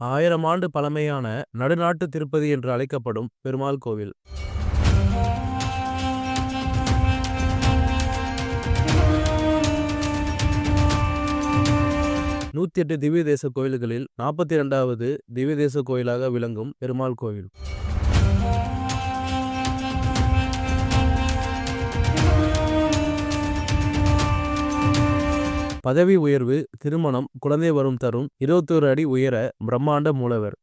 1000 ஆண்டு பழமையான நடுநாட்டு திருப்பதி என்று அழைக்கப்படும் பெருமாள் கோவில். 108 திவ்ய தேச கோயில்களில் 42வது திவ்ய தேச கோயிலாக விளங்கும் பெருமாள் கோவில். பதவி உயர்வு, திருமணம், குழந்தை வரம் தரும் 21 அடி உயர பிரம்மாண்ட மூலவர்.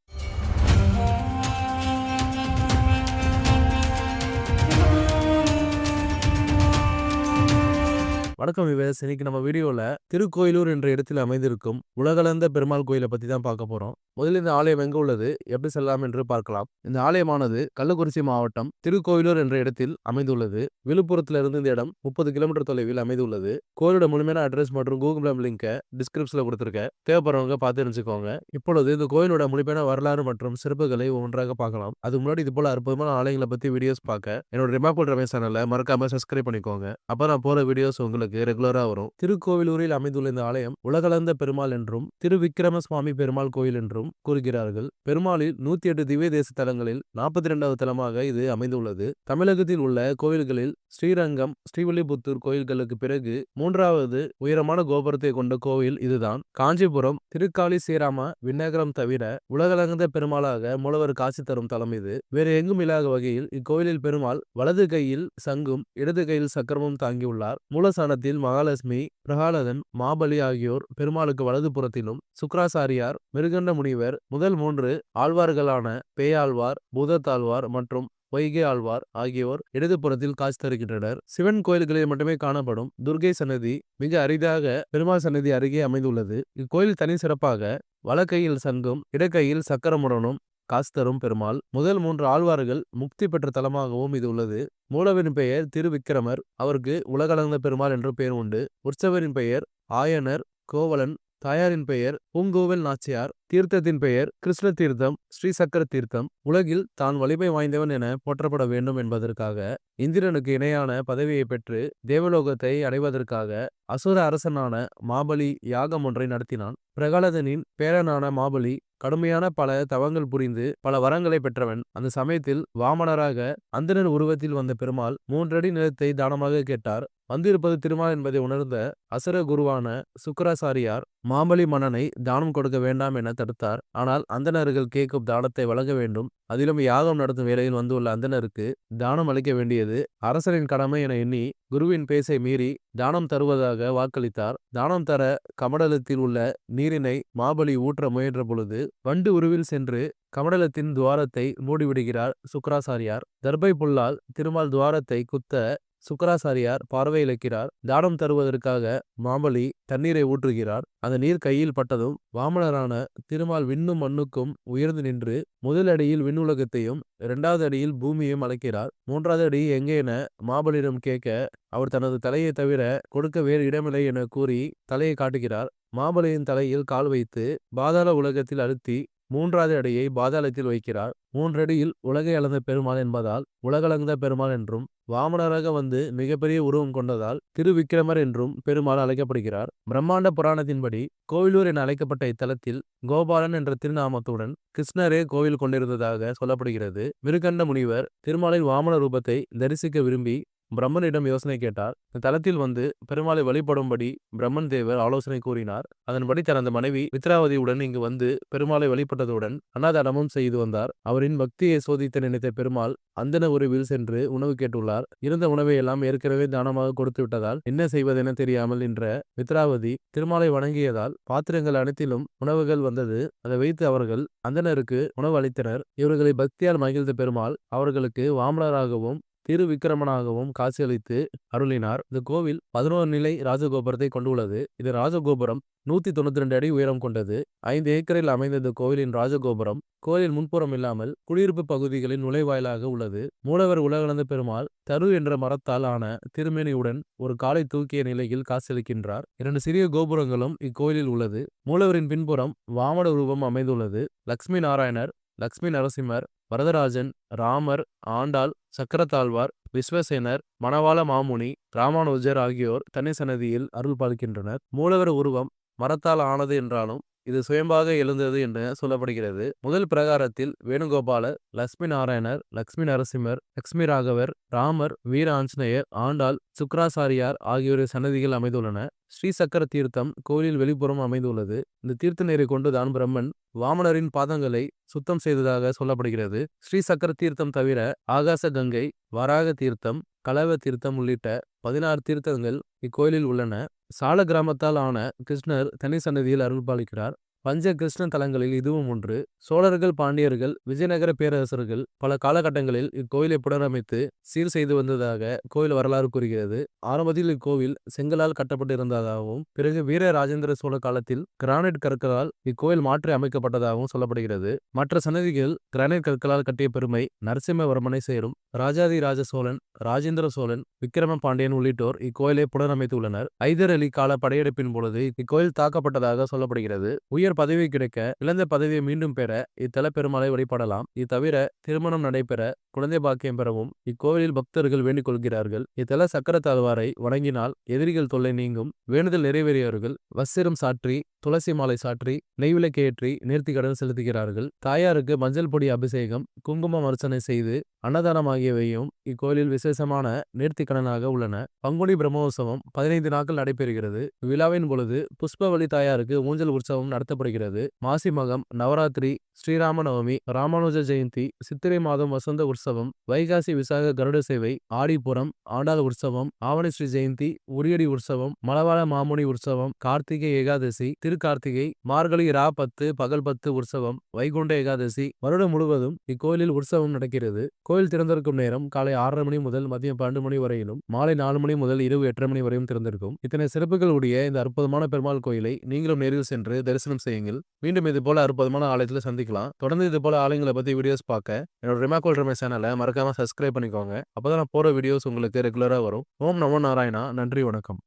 வணக்கம் விவேஸ். இன்னைக்கு நம்ம வீடியோல திருக்கோயிலூர் என்ற இடத்தில் அமைந்திருக்கும் உலகளந்த பெருமாள் கோயிலை பத்தி தான் பார்க்க போறோம். முதலில் இந்த ஆலயம் எங்க உள்ளது, எப்படி செல்லலாம் என்று பார்க்கலாம். இந்த ஆலயமானது கள்ளக்குறிச்சி மாவட்டம் திருக்கோயிலூர் என்ற இடத்தில் அமைந்துள்ளது. விழுப்புரத்திலிருந்து இந்த இடம் 30 கிலோமீட்டர் தொலைவில் அமைந்துள்ளது. கோயிலோட முழுமையான அட்ரஸ் மற்றும் கூகுள் மேப் லிங்கை டிஸ்கிரிப்ஷன்ல கொடுத்திருக்கேன். தேவைப்படுறவங்க பார்த்து தெரிஞ்சுக்கோங்க. இப்பொழுது இந்த கோயிலோட முழுமையான வரலாறு மற்றும் சிறப்புகளை ஒன்றாக பார்க்கலாம். அதுக்கு முன்னாடி இது போல அற்புதமான ஆலயங்களை பத்தி வீடியோஸ் பார்க்க என்னோட ரிமார்க்கபிள் ரமேஷ் சேனலை மறக்காம சப்ஸ்கிரைப் பண்ணிக்கோங்க. அப்ப நான் போற வீடியோஸ் உங்களுக்கு ரெகுலரா வரும். திருக்கோவிலூரில் அமைந்துள்ள இந்த ஆலயம் உலகளந்த பெருமாள் என்றும் திருவிக்கிரம சுவாமி பெருமாள் கோயில் என்றும் கூறுகிறார்கள். பெருமாளில் 108 திவ்ய தேச தலங்களில் 42வது தலமாக இது அமைந்துள்ளது. தமிழகத்தில் உள்ள கோயில்களில் ஸ்ரீரங்கம், ஸ்ரீவில்லிபுத்தூர் கோயில்களுக்கு பிறகு 3வது உயரமான கோபுரத்தை கொண்ட கோவில் இதுதான். காஞ்சிபுரம் திருக்காளி ஸ்ரீராம விண்ணகரம் தவிர உலகளந்த பெருமாளாக மூலவர் காட்சி தரும் தலம் இது. வேறு எங்கும் இல்லாத வகையில் இக்கோயிலில் பெருமாள் வலது கையில் சங்கும் இடது கையில் சக்கரமும் தாங்கியுள்ளார். மூலஸ்தானத்தில் மகாலட்சுமி, பிரகலாதன், மாபலி ஆகியோர் பெருமாளுக்கு வலது புறத்திலும், சுக்கிராசாரியார், மிருகண்ட முனிவர், முதல் 3 ஆழ்வார்களான பேயாழ்வார், பூதத்தாழ்வார் மற்றும் வைகை ஆழ்வார் ஆகியோர் இடது புறத்தில் காட்சி தருகின்றனர். சிவன் கோயில்களில் மட்டுமே காணப்படும் துர்கை சன்னதி மிக அரிதாக பெருமாள் சன்னதி அருகே அமைந்துள்ளது. இக்கோயில் தனி சிறப்பாக வலக்கையில் சங்கும் இடக்கையில் சக்கரமுடனும் காசு தரும் பெருமாள். முதல் 3 ஆழ்வார்கள் முக்தி பெற்ற தலமாகவும் இது உள்ளது. மூலவரின் பெயர் திருவிக்கிரமர். அவருக்கு உலகளந்த பெருமாள் என்ற பெயர் உண்டு. உற்சவரின் பெயர் ஆயனர் கோவலன். தாயாரின் பெயர் பூங்கோவல் நாச்சியார். தீர்த்தத்தின் பெயர் கிருஷ்ண தீர்த்தம், ஸ்ரீ சக்கர தீர்த்தம். உலகில் தான் வலிமை வாய்ந்தவன் என போற்றப்பட வேண்டும் என்பதற்காக இந்திரனுக்கு இணையான பதவியை பெற்று தேவலோகத்தை அடைவதற்காக அசுர அரசனான மாபலி யாகம் ஒன்றை நடத்தினான். பிரகலாதனின் பேரனான மாபலி கடுமையான பல தவங்கள் புரிந்து பல வரங்களை பெற்றவன். அந்த சமயத்தில் வாமனராக அந்தணர் உருவத்தில் வந்த பெருமாள் 3 அடி நிலத்தை தானமாக கேட்டார். வந்திருப்பது திருமால் என்பதை உணர்ந்த அசுர குருவான சுக்கிராசாரியார் மாபலி மன்னனை தானம் கொடுக்க வேண்டாம் என தடுத்தார். ஆனால் அந்தணர்கள் கேட்கும் தானத்தை வழங்க வேண்டும். அதிலும் யாகம் நடத்தும் வேளையில் வந்துள்ள அந்தணருக்கு தானம் அளிக்க வேண்டியது அரசனின் கடமை என எண்ணி குருவின் பேச்சை மீறி தானம் தருவதாக வாக்களித்தார். தானம் தர கமண்டலத்தில் உள்ள நீரினை மாபலி ஊற்ற முயன்ற பொழுது வண்டு உருவில் சென்று கமண்டலத்தின் துவாரத்தை மூடிவிடுகிறார் சுக்கிராசாரியார். தர்பை புல்லால் திருமால் துவாரத்தை குத்த சுக்கிராசாரியார் பார்வை இழக்கிறார். தானம் தருவதற்காக மாபலி தண்ணீரை ஊற்றுகிறார். அந்த நீர் கையில் பட்டதும் வாமனரான திருமால் விண்ணும் மண்ணுக்கும் உயர்ந்து நின்று முதல் அடியில் விண்ணுலகத்தையும் 2வது அடியில் பூமியையும் அழைக்கிறார். 3வது அடி எங்கே என மாபலியிடம் கேட்க அவர் தனது தலையை தவிர கொடுக்க வேறு இடமில்லை என கூறி தலையை காட்டுகிறார். மாபலியின் தலையில் கால் வைத்து பாதாள உலகத்தில் அழுத்தி 3வது அடியை பாதாளத்தில் வைக்கிறார். 3 அடியில் உலகை அளந்த பெருமாள் என்பதால் உலகளந்த பெருமாள் என்றும், வாமனராக வந்து மிகப்பெரிய உருவம் கொண்டதால் திருவிக்கிரமர் என்றும் பெருமாள் அழைக்கப்படுகிறார். பிரம்மாண்ட புராணத்தின்படி கோவிலூர் என அழைக்கப்பட்ட இத்தலத்தில் கோபாலன் என்ற திருநாமத்துடன் கிருஷ்ணரே கோவில் கொண்டிருந்ததாக சொல்லப்படுகிறது. மிருகண்ட முனிவர் திருமாலின் வாமன ரூபத்தை தரிசிக்க விரும்பி பிரம்மனிடம் யோசனை கேட்டார். இந்த தலத்தில் வந்து பெருமாளை வழிபடும்படி பிரம்மன் தேவர் ஆலோசனை கூறினார். அதன்படி தனது மனைவி மித்ராவதியுடன் இங்கு வந்து பெருமாளை வழிபட்டதுடன் அன்னதானமும் செய்து வந்தார். அவரின் பக்தியை சோதித்த நினைத்த பெருமாள் அந்தன உருவில் சென்று உணவு கேட்டுள்ளார். இருந்த உணவை எல்லாம் ஏற்கனவே தானமாக கொடுத்து விட்டதால் என்ன செய்வதென தெரியாமல் நின்ற மித்ராவதி திருமாலை வணங்கியதால் பாத்திரங்கள் அனைத்திலும் உணவுகள் வந்தது. அதை வைத்து அவர்கள் அந்தனருக்கு உணவு அளித்தனர். இவர்களை பக்தியால் மகிழ்ந்த பெருமாள் அவர்களுக்கு வாமனராகவும் திருவிக்கிரமனாகவும் காட்சியளித்து அருளினார். இந்த கோவில் 11 நிலை ராஜகோபுரத்தை கொண்டுள்ளது. இது ராஜகோபுரம் 192 அடி உயரம் கொண்டது. 5 ஏக்கரில் அமைந்த இந்த கோவிலின் ராஜகோபுரம் கோயிலின் முன்புறம் இல்லாமல் குடியிருப்பு பகுதிகளின் நுழைவாயிலாக உள்ளது. மூலவர் உலகளந்த பெருமாள் தரு என்ற மரத்தால் ஆன திருமேனியுடன் ஒரு காலை தூக்கிய நிலையில் காட்சியளிக்கின்றார். 2 சிறிய கோபுரங்களும் இக்கோயிலில் உள்ளது. மூலவரின் பின்புறம் வாமன ரூபம் அமைந்துள்ளது. லட்சுமி நாராயணர், லட்சுமி நரசிம்மர், வரதராஜன், ராமர், ஆண்டாள், சக்கரத்தாழ்வார், விஸ்வசேனர், மணவாள மாமுனி, ராமானுஜர் ஆகியோர் தனி சன்னதியில் அருள் பாலிக்கின்றனர். மூலவர் உருவம் மரத்தால் ஆனது என்றாலும் இது சுயம்பாக எழுந்தது என்று சொல்லப்படுகிறது. முதல் பிரகாரத்தில் வேணுகோபாலர், லட்சுமி நாராயணர், லட்சுமி நரசிம்மர், லட்சுமி ராகவர், ராமர், வீர ஆஞ்சநேயர், ஆண்டாள், சுக்கிராசாரியார் ஆகியோரின் சன்னதிகள் அமைந்துள்ளன. ஸ்ரீ சக்கர தீர்த்தம் கோயிலில் வெளிப்புறம் அமைந்துள்ளது. இந்த தீர்த்த நீரை கொண்டுதான் பிரம்மன் வாமனரின் பாதங்களை சுத்தம் செய்ததாக சொல்லப்படுகிறது. ஸ்ரீ சக்கர தீர்த்தம் தவிர ஆகாச கங்கை, வராக தீர்த்தம், கலவ தீர்த்தம் உள்ளிட்ட 16 தீர்த்தங்கள் இக்கோயிலில் உள்ளன. சால கிராமத்தால் ஆன கிருஷ்ணர் தனி சன்னதியில் அருள்பாலிக்கிறார். பஞ்ச கிருஷ்ண தலங்களில் இதுவும் ஒன்று. சோழர்கள், பாண்டியர்கள், விஜயநகர பேரரசர்கள் பல காலகட்டங்களில் இக்கோயிலை புனரமைத்து சீர் செய்து வந்ததாக கோயில் வரலாறு கூறுகிறது. ஆரம்பத்தில் இக்கோவில் செங்கலால் கட்டப்பட்டிருந்ததாகவும் பிறகு வீர ராஜேந்திர சோழ காலத்தில் கிரானைட் கற்களால் இக்கோயில் மாற்றி அமைக்கப்பட்டதாகவும் சொல்லப்படுகிறது. மற்ற சன்னதிகள் கிரானைட் கற்களால் கட்டிய பெருமை நரசிம்மவர்மனை சேரும். ராஜாதி ராஜ சோழன், ராஜேந்திர சோழன், விக்கிரம பாண்டியன் உள்ளிட்டோர் இக்கோயிலை புனரமைத்துள்ளனர். ஐதர் அலி கால படையெடுப்பின் பொழுது இக்கோயில் தாக்கப்பட்டதாக சொல்லப்படுகிறது. உயர் பதவி கிடைக்க, இழந்த பதவியை மீண்டும் பெற இத்தல பெருமாளை வழிபடலாம். இது தவிர திருமணம் நடைபெற, குழந்தை பாக்கியம் பெறவும் இக்கோவிலில் பக்தர்கள் வேண்டிக் கொள்கிறார்கள். இத்தல சக்கர தாழ்வாரை வணங்கினால் எதிரிகள் தொல்லை நீங்கும். வேண்டுதல் நிறைவேறியவர்கள் வஸ்திரம் சாற்றி, துளசி மாலை சாற்றி, நெய்விளக்கு ஏற்றி நேர்த்திக்கடன் செலுத்துகிறார்கள். தாயாருக்கு மஞ்சள் பொடி அபிஷேகம், குங்குமம் அர்ச்சனை செய்து அன்னதானம் ஆகியவையும் இக்கோயிலில் விசேஷமான நேர்த்திக்கடனாக உள்ளன. பங்குனி பிரம்மோற்சவம் 15 நாட்கள் நடைபெறுகிறது. விழாவின் பொழுது புஷ்பவல்லி தாயாருக்கு ஊஞ்சல் உற்சவம் நடத்தப்படுகிறது. மாசி மகம், நவராத்திரி, ஸ்ரீராம நவமி, ராமானுஜ ஜெயந்தி, சித்திரை மாதம் வசந்த உற்சவம், வைகாசி விசாக கருட சேவை, ஆடிப்புறம், ஆண்டாள் உற்சவம், ஆவணி ஸ்ரீ ஜெயந்தி, உரியடி உற்சவம், மலவாள மாமுனி உற்சவம், கார்த்திகை ஏகாதசி, திருக்கார்த்திகை, மார்கழி ரா 10 பகல் 10 உற்சவம், வைகுண்ட ஏகாதசி. வருடம் முழுவதும் இக்கோயிலில் உற்சவம் நடக்கிறது. கோயில் திறந்திருக்கும் நேரம் காலை 6:30 மணி முதல் மதியம் 12 மணி வரையிலும், மாலை 4 மணி முதல் இரவு 8:30 மணி வரையும் திறந்திருக்கும். இத்தனை சிறப்புகள் உடைய இந்த அற்புதமான பெருமாள் கோயிலை நீங்களும் நேரில் சென்று தரிசனம் செய்யுங்கள். மீண்டும் இது போல அற்புதமான ஆலயத்தில் சந்திக்கலாம். தொடர்ந்து இது போல ஆலயங்களை பத்தி வீடியோஸ் பார்க்க என்னோட ரிமாக்கோல் ரமேஷ் சேனலை மறக்காம சப்ஸ்கிரைப் பண்ணிக்கோங்க. அப்பதான் நான் போற வீடியோஸ் உங்களுக்கு ரெகுலரா வரும். ஓம் நமோ நாராயணா. நன்றி, வணக்கம்.